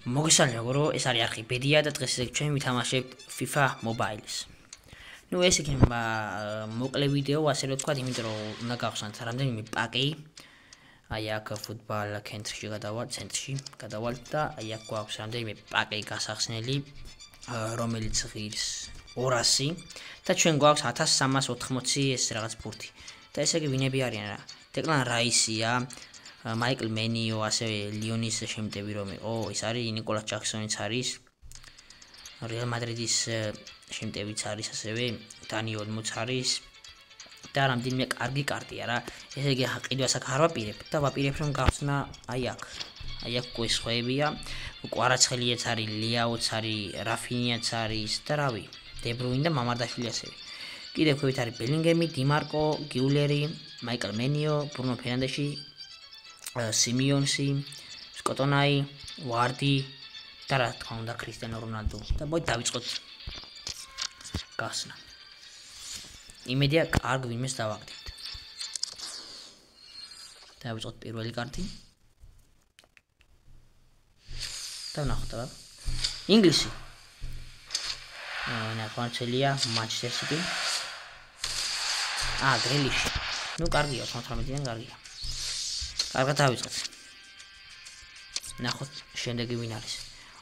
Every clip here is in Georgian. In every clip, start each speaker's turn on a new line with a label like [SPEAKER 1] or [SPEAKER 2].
[SPEAKER 1] მოგესალმებით, რომ ეს არის არქიპედია და დღეს ჩვენ ვითამაშებთ FIFA Mobile-ს. ნუ ეს იქნება მოკლე ვიდეო, ასე რომ ვთქვათ, იმიტომ რომ უნდა გავხსნათ რამდენიმე პაკი. აი აქ ფუტბოლ ცენტრში გადავალ და აი აქ გვაქვს რამდენიმე პაკი გასახსნელი, რომელიც ღირს 200 და ჩვენ გვაქვს 1380 ეს რაღაც ბურთი. და ესე იგი ვინები არიან რა? დეკლან რაისია, მაიკლ მენიო, ასევე ლიონის შემტევი რომ იყო, ის არის ნიკოლას ჯაქსონიც არის. რეალ მადრიდის შემტევიც არის, ასევე დანი ოლმოც არის. და რამდენიმე კარგი კარტია რა. ესე იგი კიდევ აქ არ ვაპირებ და ვაპირებ რომ გავხსნა აი აქ. აი აქ გვესხვევია. კვარაცხელიაც არის, ლიაოც არის, რაფინიაც არის და რავი, დებრუინ და მამარდაშვილი ასევე. კიდევ ქვევით არის ბელინგემი, დიმარკო, გიულერი, მაიკლ მენიო, ბრუნო ფერნანდეში, სიმიონსი, სკოტონაი, ვარდი და რა თქმა უნდა კრისტიანო რონალდო. და მოდი დავიწყოთ გასნა. იმედია კარგ ვინმეს დავაგდით. დავიწყოთ პირველი კარტი. და ვნახოთ რა. ინგლისი. ნაკონჩელია, მანჩესტერ სიტი. გრელიში. ნუ კარგია, 18-დან კარგია. კარგად დავიწყეთ. ნახოთ შემდეგი ვინ არის.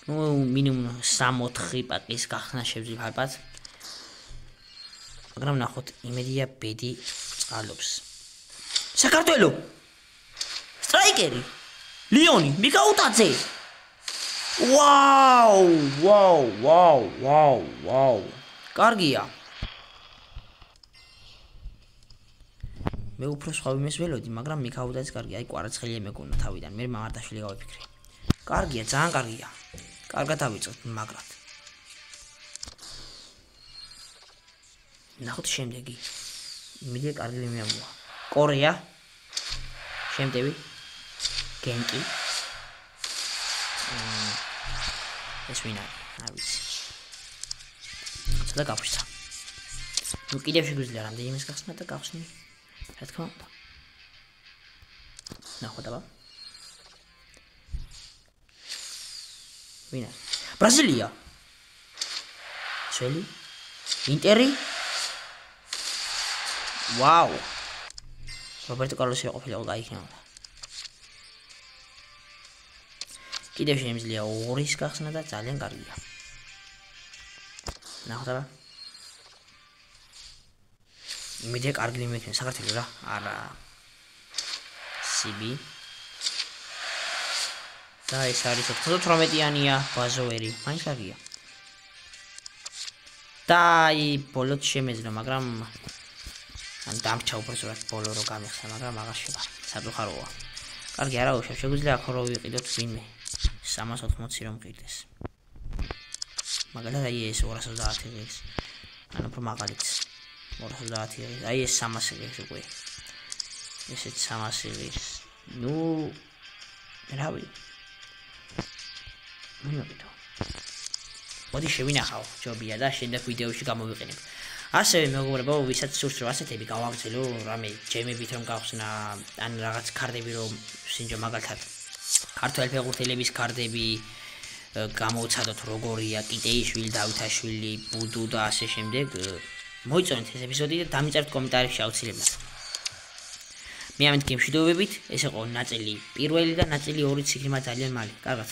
[SPEAKER 1] ნუ მინიმუმ 3-4 პაკის გახსნა შეგვიძლია ალბათ. მაგრამ ნახოთ იმედია ბედი წყალობს. საქართველო. სტრაიკერი. ლიონი, მიკაუტაძე. ვაუ. კარგია. მე უფრო სხვა ვიმეს ველოდი, მაგრამ მიკაუტაძე კარგია. აი კვარაცხელია მეგონა თავიდან. მე მამარდაშვილი გავიფიქრე. კარგია, ძალიან კარგია. კარგად დავიწყოთ, მაგრად. ნახოთ შემდეგი. იმედია კარგი მიმოვა. კორეა. შემდეგი. გენტი. ეს ვინ არის? არ ვიცი. ცოტა გავხსნა. ნუ კიდევ შეგვიძლია რამდენიმეს გახსნა და გავხსნი. რა თქმა უნდა. ნახოთ აბა. ვინ არის? ბრაზილია. ძველი? ინტერი? ვაუ. რობერტო კარლოსი ყოფილიყო გაიქნებოდა. კიდევ შემიძლია 2-ის გახსნა და ძალიან კარგია. ნახოთ აბა. იმედია კარგი მიმექნება საქართველოს რა. არა. CB. და ეს არის 98-იანია ბაზოვერი. მაინც კარგია. და აი ბოლოდ შემეძლო, მაგრამ ან დამჭა უბრალოდ ბოლო რო გამიხსნა, მაგრამ აღარ შევა. საფუხაროა. კარგი არა უშავ, შეგვიძლია ახლა რო ვიყიდოთ ვინმე. 380 რომ ყიდეს. მაგალითად აი ეს 230 ღირს. ანუ უფრო მაგალითს 230 ღირს. აი ეს 300 ღირს უკვე. ესეც 300 ღირს. ნუ რავი. მოდი შევინახავ ჯობია და შემდეგ ვიდეოში გამოვიყენებ. ასევე მეგობრებო, ვისაც სურს რომ ასეთები გავაგრძელო, რამე ჯემებით რომ გავხსნა, ან რაღაც კარტები რომ სინჯო მაგალითად ქართველ ფეხბურთელების კარტები გამოვცადოთ როგორია, კიტეიშვილი, დავითაშვილი, ბუდუ და ასე შემდეგ. მოიწონეთ ეს ეპიზოდი და დამიწერთ კომენტარებში აუცილებლად. მე ამით გემშვიდობებით, ეს იყო ნაწილი პირველი და ნაწილი 2 ციგნი ძალიან მალე. კარგად.